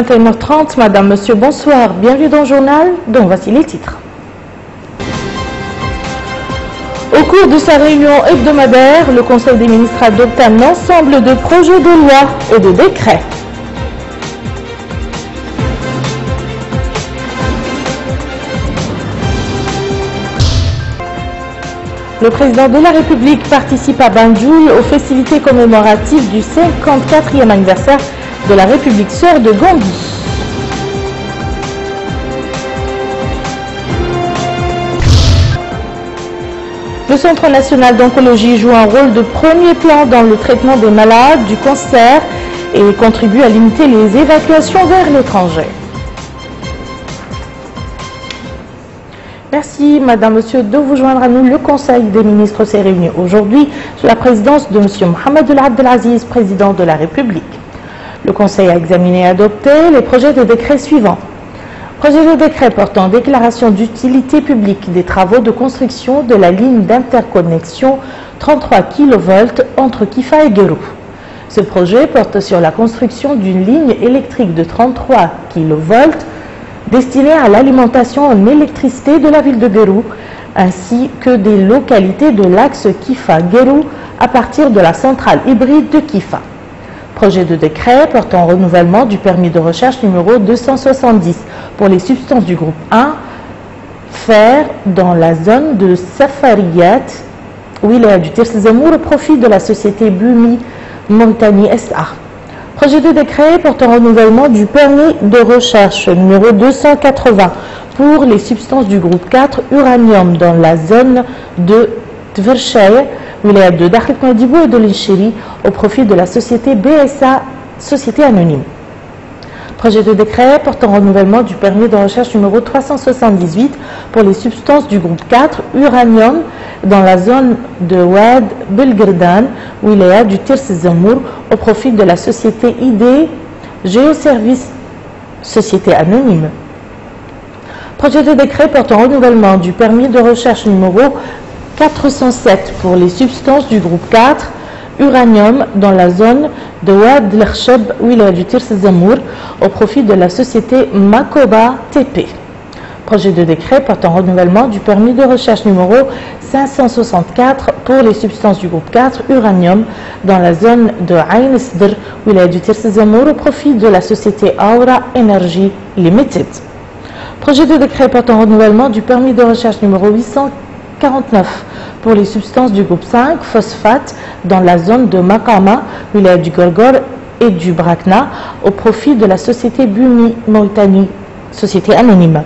21h30, Madame, Monsieur, bonsoir. Bienvenue dans le journal, dont voici les titres. Au cours de sa réunion hebdomadaire, le Conseil des ministres adopte un ensemble de projets de loi et de décrets. Le président de la République participe à Banjul aux festivités commémoratives du 54e anniversaire de la République sœur de Gambie. Le Centre national d'oncologie joue un rôle de premier plan dans le traitement des malades du cancer et contribue à limiter les évacuations vers l'étranger. Merci, Madame, Monsieur, de vous joindre à nous. Le Conseil des ministres s'est réuni aujourd'hui sous la présidence de Monsieur Mohamed Ould Abdelaziz, président de la République. Le Conseil a examiné et adopté les projets de décret suivants. Projet de décret portant déclaration d'utilité publique des travaux de construction de la ligne d'interconnexion 33 kV entre Kifa et Guérou. Ce projet porte sur la construction d'une ligne électrique de 33 kV destinée à l'alimentation en électricité de la ville de Guérou, ainsi que des localités de l'axe Kifa-Guérou à partir de la centrale hybride de Kifa. Projet de décret portant renouvellement du permis de recherche numéro 270 pour les substances du groupe 1, fer dans la zone de Safariyat, wilaya du Tirsezamour, au profit de la société Bumi Mauritanie SA. Projet de décret portant renouvellement du permis de recherche numéro 280 pour les substances du groupe 4 uranium dans la zone de Tverchaye, wilaya de Dakhlet Nouadhibou et de l'Inchiri au profit de la société BSA, société anonyme. Projet de décret portant renouvellement du permis de recherche numéro 378 pour les substances du groupe 4 uranium dans la zone de Ouad Belgerdan, wilaya du Tirsezamour au profit de la société ID Géoservice, société anonyme. Projet de décret portant renouvellement du permis de recherche numéro 407 pour les substances du groupe 4 uranium dans la zone de Ouad l'Archeb, wilaya du Tirsezamour au profit de la société Makoba TP. Projet de décret portant renouvellement du permis de recherche numéro 564 pour les substances du groupe 4 uranium dans la zone de Ain Sdr, wilaya du Tirsezamour au profit de la société Aura Energy Limited. Projet de décret portant renouvellement du permis de recherche numéro 849 pour les substances du groupe 5 phosphate dans la zone de Makama, wilaya du Gorgor et du Brakna au profit de la société Bumi Mauritanie, société anonyme.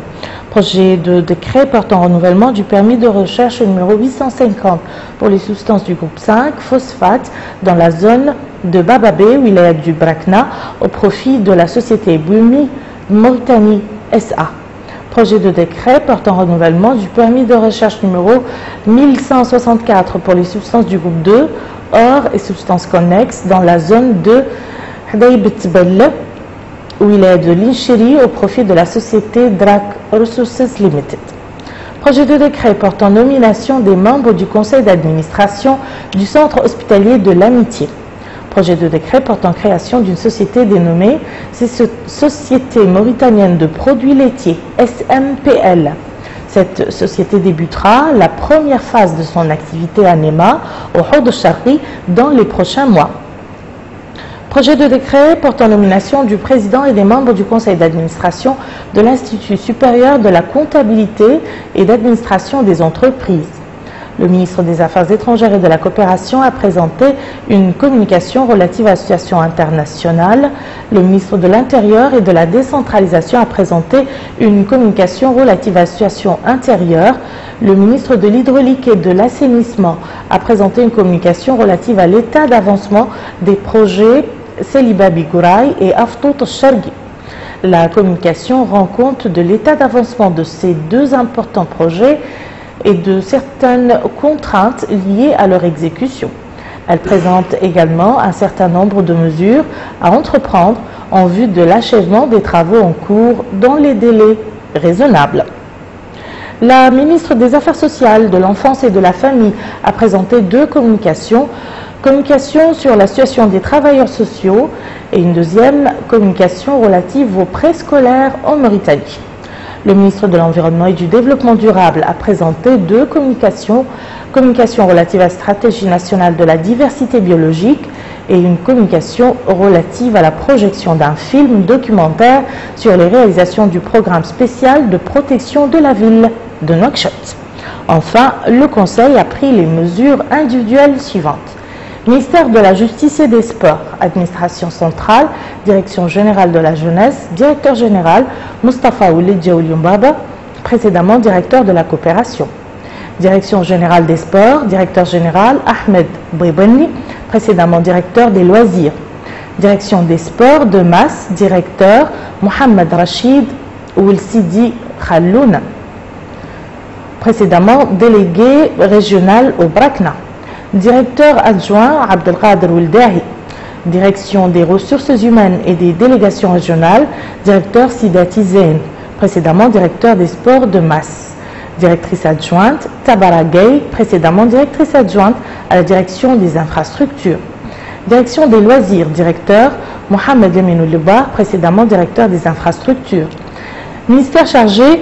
Projet de décret portant renouvellement du permis de recherche numéro 850 pour les substances du groupe 5 phosphate dans la zone de Bababé, wilaya du Brakna au profit de la société Bumi Mauritanie SA. Projet de décret portant renouvellement du permis de recherche numéro 1164 pour les substances du groupe 2, or et substances connexes dans la zone de Hdaïbetbel, wilaya de l'Inchiri au profit de la société Drac Resources Limited. Projet de décret portant nomination des membres du conseil d'administration du centre hospitalier de l'Amitié. Projet de décret portant création d'une société dénommée Société Mauritanienne de Produits Laitiers, SMPL. Cette société débutera la première phase de son activité à Nema, au Houd Charri, dans les prochains mois. Projet de décret portant nomination du président et des membres du conseil d'administration de l'Institut supérieur de la comptabilité et d'administration des entreprises. Le ministre des Affaires étrangères et de la coopération a présenté une communication relative à la situation internationale. Le ministre de l'Intérieur et de la décentralisation a présenté une communication relative à la situation intérieure. Le ministre de l'Hydraulique et de l'Assainissement a présenté une communication relative à l'état d'avancement des projets Celiba Bigouraï et Aftout Shargi. La communication rend compte de l'état d'avancement de ces deux importants projets et de certaines contraintes liées à leur exécution. Elle présente également un certain nombre de mesures à entreprendre en vue de l'achèvement des travaux en cours dans les délais raisonnables. La ministre des Affaires sociales, de l'Enfance et de la Famille a présenté deux communications. Communication sur la situation des travailleurs sociaux et une deuxième communication relative aux préscolaires en Mauritanie. Le ministre de l'Environnement et du Développement durable a présenté deux communications relative à la stratégie nationale de la diversité biologique et une communication relative à la projection d'un film documentaire sur les réalisations du programme spécial de protection de la ville de Nouakchott. Enfin, le Conseil a pris les mesures individuelles suivantes. Ministère de la Justice et des Sports, Administration centrale, Direction générale de la jeunesse, Directeur général Mustafa Oulid Baba, précédemment directeur de la coopération. Direction générale des sports, Directeur général Ahmed Bribani, précédemment directeur des loisirs. Direction des sports de masse, Directeur Mohamed Rachid Oulsidi Khallouna, précédemment délégué régional au Brakna. Directeur adjoint Abdelkader Ouldahi. Direction des ressources humaines et des délégations régionales, Directeur Sidati Zain, précédemment directeur des sports de masse. Directrice adjointe Tabara Gay, précédemment directrice adjointe à la direction des infrastructures. Direction des loisirs, directeur Mohamed Eminou Lebar, précédemment directeur des infrastructures. Ministère chargé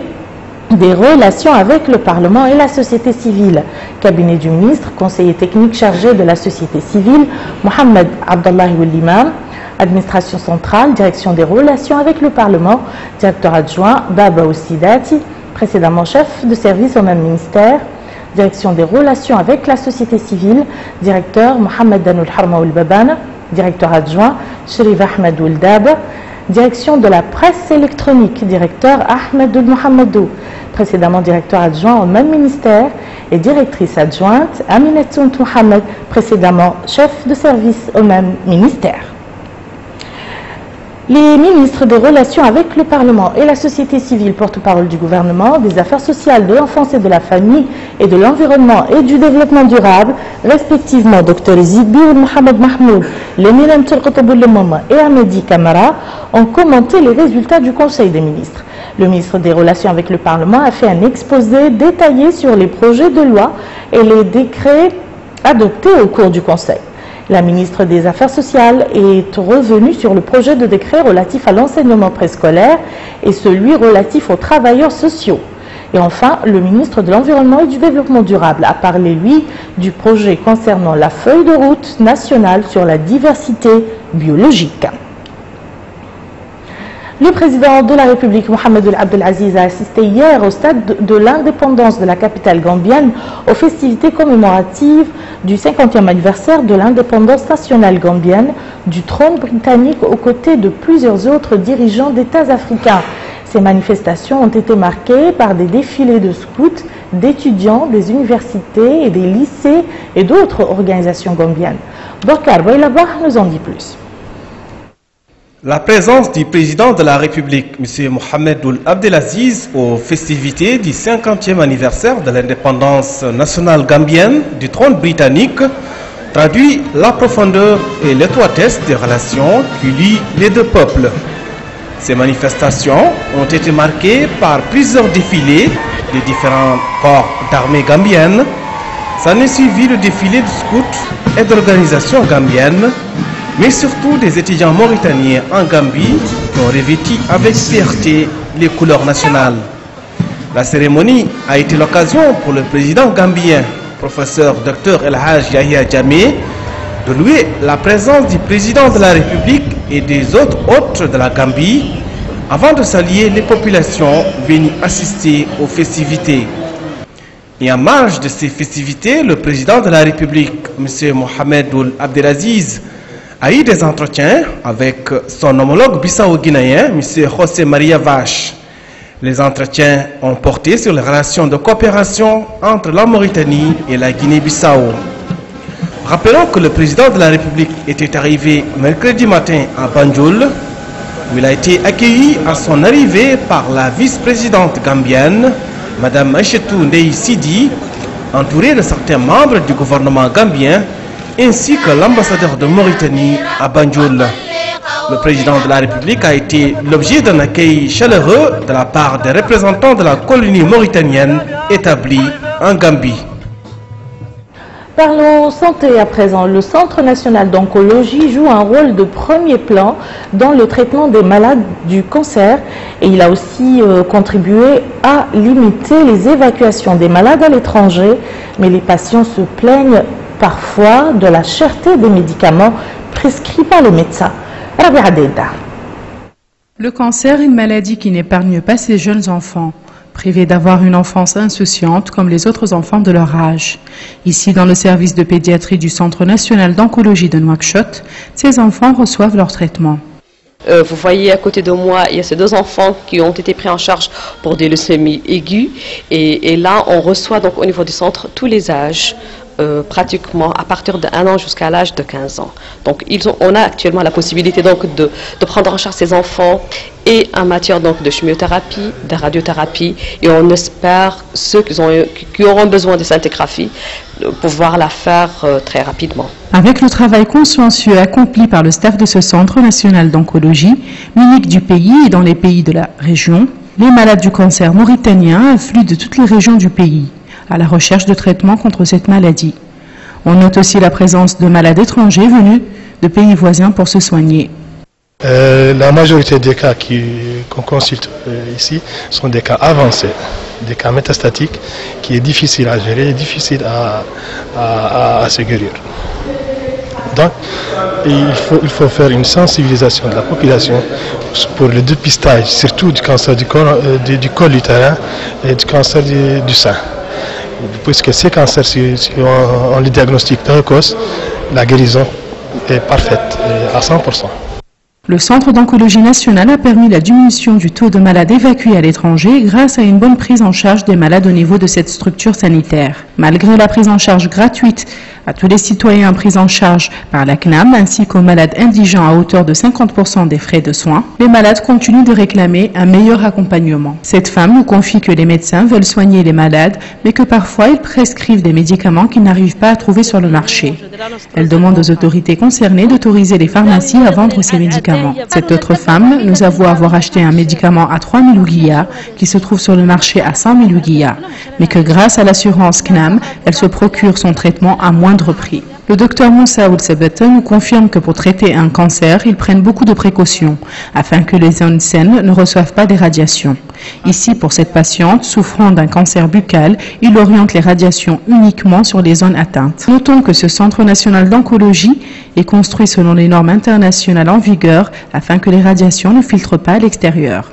des relations avec le Parlement et la société civile. Cabinet du ministre, conseiller technique chargé de la société civile, Mohamed Abdallahi Oulimam. Administration centrale, direction des relations avec le Parlement, directeur adjoint Baba Ossidati, précédemment chef de service au même ministère. Direction des relations avec la société civile, directeur Mohamed Danoul Harma Babana, directeur adjoint Sherif Ahmed Ouldaba. Direction de la presse électronique, directeur Ahmed Mohamedou, précédemment directeur adjoint au même ministère, et directrice adjointe Aminatoun Mohamed, précédemment chef de service au même ministère. Les ministres des Relations avec le Parlement et la société civile, porte-parole du gouvernement, des affaires sociales, de l'enfance et de la famille, et de l'environnement et du développement durable, respectivement Dr Zidbi Mohamed Mahmoud, l'éminent Turkotoboul et Ahmedi Kamara, ont commenté les résultats du Conseil des ministres. Le ministre des Relations avec le Parlement a fait un exposé détaillé sur les projets de loi et les décrets adoptés au cours du Conseil. La ministre des Affaires sociales est revenue sur le projet de décret relatif à l'enseignement préscolaire et celui relatif aux travailleurs sociaux. Et enfin, le ministre de l'Environnement et du Développement durable a parlé, lui, du projet concernant la feuille de route nationale sur la diversité biologique. Le président de la République, Mohamed Abdelaziz, a assisté hier au stade de l'indépendance de la capitale gambienne aux festivités commémoratives du 50e anniversaire de l'indépendance nationale gambienne du trône britannique aux côtés de plusieurs autres dirigeants d'États africains. Ces manifestations ont été marquées par des défilés de scouts, d'étudiants, des universités et des lycées et d'autres organisations gambiennes. Bokar Bailabah nous en dit plus. La présence du président de la République, M. Mohamed Abdelaziz, aux festivités du 50e anniversaire de l'indépendance nationale gambienne du trône britannique, traduit la profondeur et l'étroitesse des relations qui lient les deux peuples. Ces manifestations ont été marquées par plusieurs défilés des différents corps d'armée gambiennes. S'en est suivi le défilé de scouts et d'organisations gambiennes, mais surtout des étudiants mauritaniens en Gambie qui ont revêtu avec fierté les couleurs nationales. La cérémonie a été l'occasion pour le président gambien, professeur Dr El Haj Yahya Jammeh, de louer la présence du président de la République et des autres hôtes de la Gambie, avant de saluer les populations venues assister aux festivités. Et en marge de ces festivités, le président de la République, M. Mohamed Abdelaziz, a eu des entretiens avec son homologue bissau-guinéen, M. José Maria Vache. Les entretiens ont porté sur les relations de coopération entre la Mauritanie et la Guinée-Bissau. Rappelons que le président de la République était arrivé mercredi matin à Banjul, où il a été accueilli à son arrivée par la vice-présidente gambienne, Mme Aïchetou Ndei Sidi, entourée de certains membres du gouvernement gambien, ainsi que l'ambassadeur de Mauritanie à Banjul. Le président de la République a été l'objet d'un accueil chaleureux de la part des représentants de la colonie mauritanienne établie en Gambie. Parlons santé à présent. Le Centre national d'oncologie joue un rôle de premier plan dans le traitement des malades du cancer et il a aussi contribué à limiter les évacuations des malades à l'étranger. Mais les patients se plaignent parfois de la cherté des médicaments prescrits par les médecins. Rabia Deda. Le cancer est une maladie qui n'épargne pas ces jeunes enfants, privés d'avoir une enfance insouciante comme les autres enfants de leur âge. Ici, dans le service de pédiatrie du Centre national d'oncologie de Nouakchott, ces enfants reçoivent leur traitement. Vous voyez à côté de moi, il y a ces deux enfants qui ont été pris en charge pour des leucémies aiguës. Et là, on reçoit donc au niveau du centre tous les âges, pratiquement à partir d'1 an jusqu'à l'âge de 15 ans. Donc on a actuellement la possibilité donc de prendre en charge ces enfants et en matière donc de chimiothérapie, de radiothérapie, et on espère ceux qui auront besoin de scintigraphie pouvoir la faire très rapidement. Avec le travail consciencieux accompli par le staff de ce Centre national d'oncologie, unique du pays et dans les pays de la région, les malades du cancer mauritaniens affluent de toutes les régions du pays à la recherche de traitements contre cette maladie. On note aussi la présence de malades étrangers venus de pays voisins pour se soigner. La majorité des cas qu'on consulte ici sont des cas avancés, des cas métastatiques qui est difficile à gérer, difficile à se guérir. Donc, il faut faire une sensibilisation de la population pour le dépistage, surtout du cancer du col utérin et du cancer du sein. Puisque ces cancers, si on les diagnostique précoce, la guérison est parfaite à 100%. Le Centre d'oncologie nationale a permis la diminution du taux de malades évacués à l'étranger grâce à une bonne prise en charge des malades au niveau de cette structure sanitaire. Malgré la prise en charge gratuite à tous les citoyens pris en charge par la CNAM ainsi qu'aux malades indigents à hauteur de 50% des frais de soins, les malades continuent de réclamer un meilleur accompagnement. Cette femme nous confie que les médecins veulent soigner les malades, mais que parfois ils prescrivent des médicaments qu'ils n'arrivent pas à trouver sur le marché. Elle demande aux autorités concernées d'autoriser les pharmacies à vendre ces médicaments. Cette autre femme nous avoue avoir acheté un médicament à 3 000 ouguiyas qui se trouve sur le marché à 100 000 ouguiyas, mais que grâce à l'assurance CNAM, elle se procure son traitement à moindre prix. Le docteur Moussa Oulsebeta nous confirme que pour traiter un cancer, ils prennent beaucoup de précautions afin que les zones saines ne reçoivent pas des radiations. Ici, pour cette patiente souffrant d'un cancer buccal, il oriente les radiations uniquement sur les zones atteintes. Notons que ce Centre national d'oncologie est construit selon les normes internationales en vigueur afin que les radiations ne filtrent pas à l'extérieur.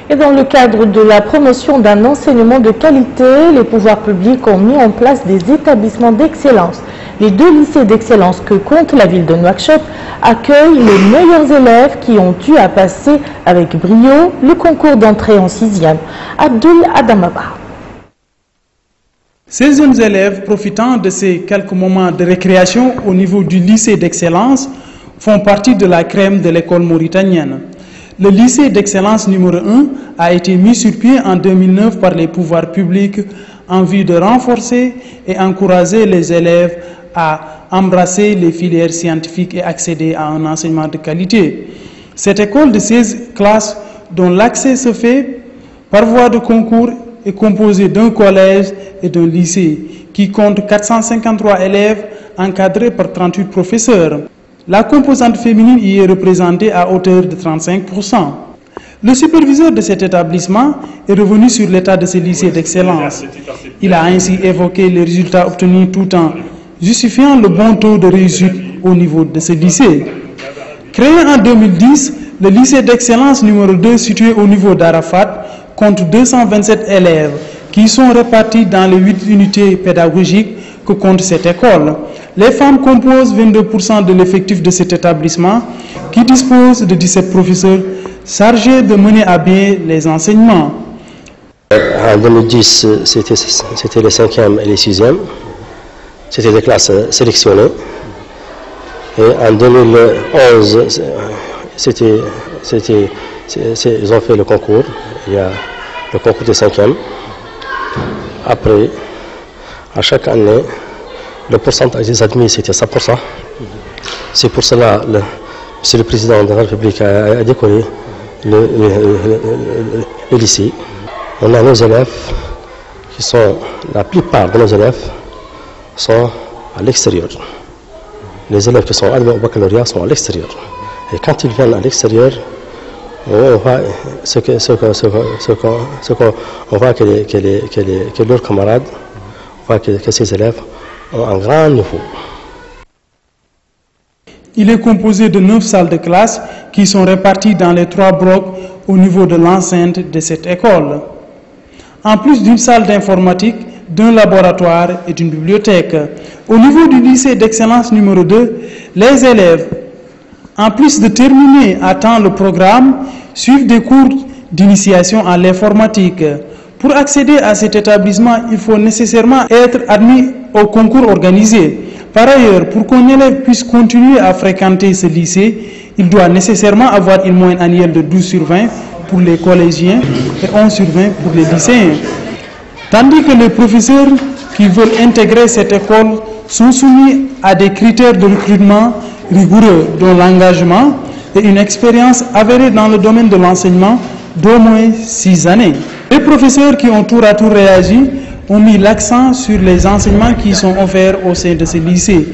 Et dans le cadre de la promotion d'un enseignement de qualité, les pouvoirs publics ont mis en place des établissements d'excellence. Les 2 lycées d'excellence que compte la ville de Nouakchott accueillent les meilleurs élèves qui ont eu à passer avec brio le concours d'entrée en 6e. Abdul Adamaba. Ces jeunes élèves, profitant de ces quelques moments de récréation au niveau du lycée d'excellence, font partie de la crème de l'école mauritanienne. Le lycée d'excellence numéro 1 a été mis sur pied en 2009 par les pouvoirs publics en vue de renforcer et encourager les élèves à embrasser les filières scientifiques et accéder à un enseignement de qualité. Cette école de 16 classes dont l'accès se fait par voie de concours est composée d'un collège et d'un lycée qui compte 453 élèves encadrés par 38 professeurs. La composante féminine y est représentée à hauteur de 35%. Le superviseur de cet établissement est revenu sur l'état de ce lycée d'excellence. Il a ainsi évoqué les résultats obtenus tout en justifiant le bon taux de réussite au niveau de ce lycée. Créé en 2010, le lycée d'excellence numéro 2 situé au niveau d'Arafat compte 227 élèves qui sont répartis dans les 8 unités pédagogiques que compte cette école. Les femmes composent 22% de l'effectif de cet établissement qui dispose de 17 professeurs chargés de mener à bien les enseignements. En 2010, c'était les 5e et les 6e. C'était des classes sélectionnées. Et en 2011, ils ont fait le concours. Il y a le concours des 5e. Après, à chaque année, le pourcentage des admis, c'était 100%. C'est pour cela que le président de la République a décoré le lycée. On a nos élèves qui sont, la plupart de nos élèves sont à l'extérieur. Les élèves qui sont admis au baccalauréat sont à l'extérieur. Et quand ils viennent à l'extérieur, on voit que leurs camarades, on voit que ces élèves ont un grand niveau. Il est composé de 9 salles de classe qui sont réparties dans les 3 blocs au niveau de l'enceinte de cette école. En plus d'une salle d'informatique, d'un laboratoire et d'une bibliothèque. Au niveau du lycée d'excellence numéro 2, les élèves, en plus de terminer à temps le programme, suivent des cours d'initiation à l'informatique. Pour accéder à cet établissement, il faut nécessairement être admis au concours organisé. Par ailleurs, pour qu'un élève puisse continuer à fréquenter ce lycée, il doit nécessairement avoir une moyenne annuelle de 12 sur 20 pour les collégiens et 11 sur 20 pour les lycéens. Tandis que les professeurs qui veulent intégrer cette école sont soumis à des critères de recrutement rigoureux, dont l'engagement et une expérience avérée dans le domaine de l'enseignement d'au moins 6 années. Les professeurs qui ont tour à tour réagi ont mis l'accent sur les enseignements qui sont offerts au sein de ce lycée.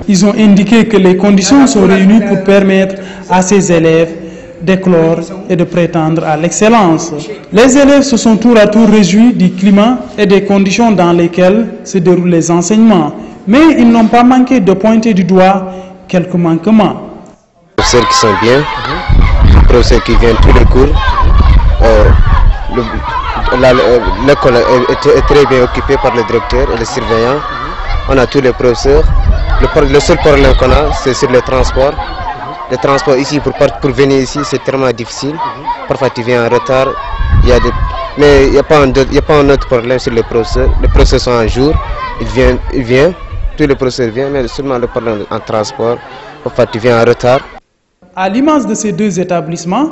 Ils ont indiqué que les conditions sont réunies pour permettre à ces élèves d'éclore et de prétendre à l'excellence. Les élèves se sont tour à tour réjouis du climat et des conditions dans lesquelles se déroulent les enseignements, mais ils n'ont pas manqué de pointer du doigt quelques manquements. Les professeurs qui sont bien, les professeurs qui viennent tous les cours, l'école est très bien occupée par le directeur et les surveillants. On a tous les professeurs. Le seul problème qu'on a, c'est sur les transports. Les transports ici, pour venir ici, c'est tellement difficile. Parfois, tu viens en retard. Mais il n'y a pas un autre problème sur les professeurs. Les professeurs sont un jour, ils viennent, tous les professeurs viennent, mais seulement le problème en transport. Parfois, tu viens en retard. À l'image de ces 2 établissements,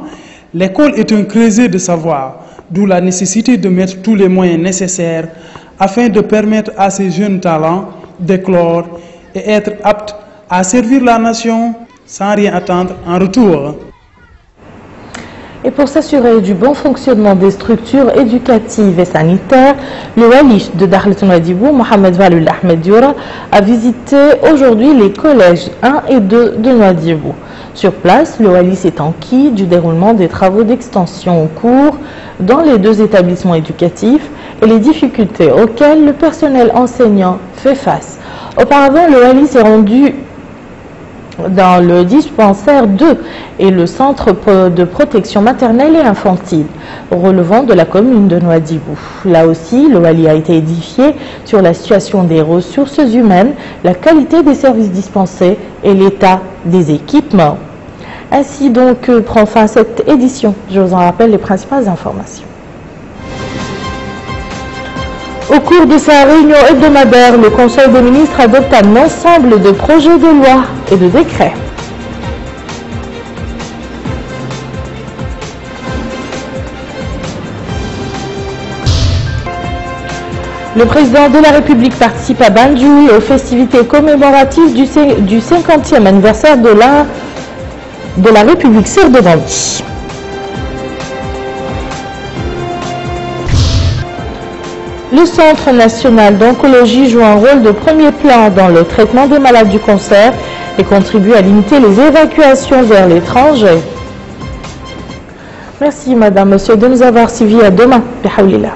l'école est un creuset de savoir, d'où la nécessité de mettre tous les moyens nécessaires afin de permettre à ces jeunes talents d'éclore et être aptes à servir la nation sans rien attendre en retour. Et pour s'assurer du bon fonctionnement des structures éducatives et sanitaires, le wali de Dakhla Nouadhibou, Mohamed Valul Ahmed Dioura, a visité aujourd'hui les collèges 1 et 2 de Nouadhibou. Sur place, le wali s'est enquis du déroulement des travaux d'extension en cours dans les 2 établissements éducatifs et les difficultés auxquelles le personnel enseignant fait face. Auparavant, le wali s'est rendu dans le dispensaire 2 et le centre de protection maternelle et infantile, relevant de la commune de Nouadhibou. Là aussi, le wali a été édifié sur la situation des ressources humaines, la qualité des services dispensés et l'état des équipements. Ainsi donc prend fin cette édition. Je vous en rappelle les principales informations. Au cours de sa réunion hebdomadaire, le Conseil des ministres adopte un ensemble de projets de loi et de décrets. Le président de la République participe à Banjul aux festivités commémoratives du 50e anniversaire de la République Sir de Gambie. Le Centre national d'oncologie joue un rôle de premier plan dans le traitement des malades du cancer et contribue à limiter les évacuations vers l'étranger. Merci Madame, Monsieur de nous avoir suivis. À demain. Bihaoulillah.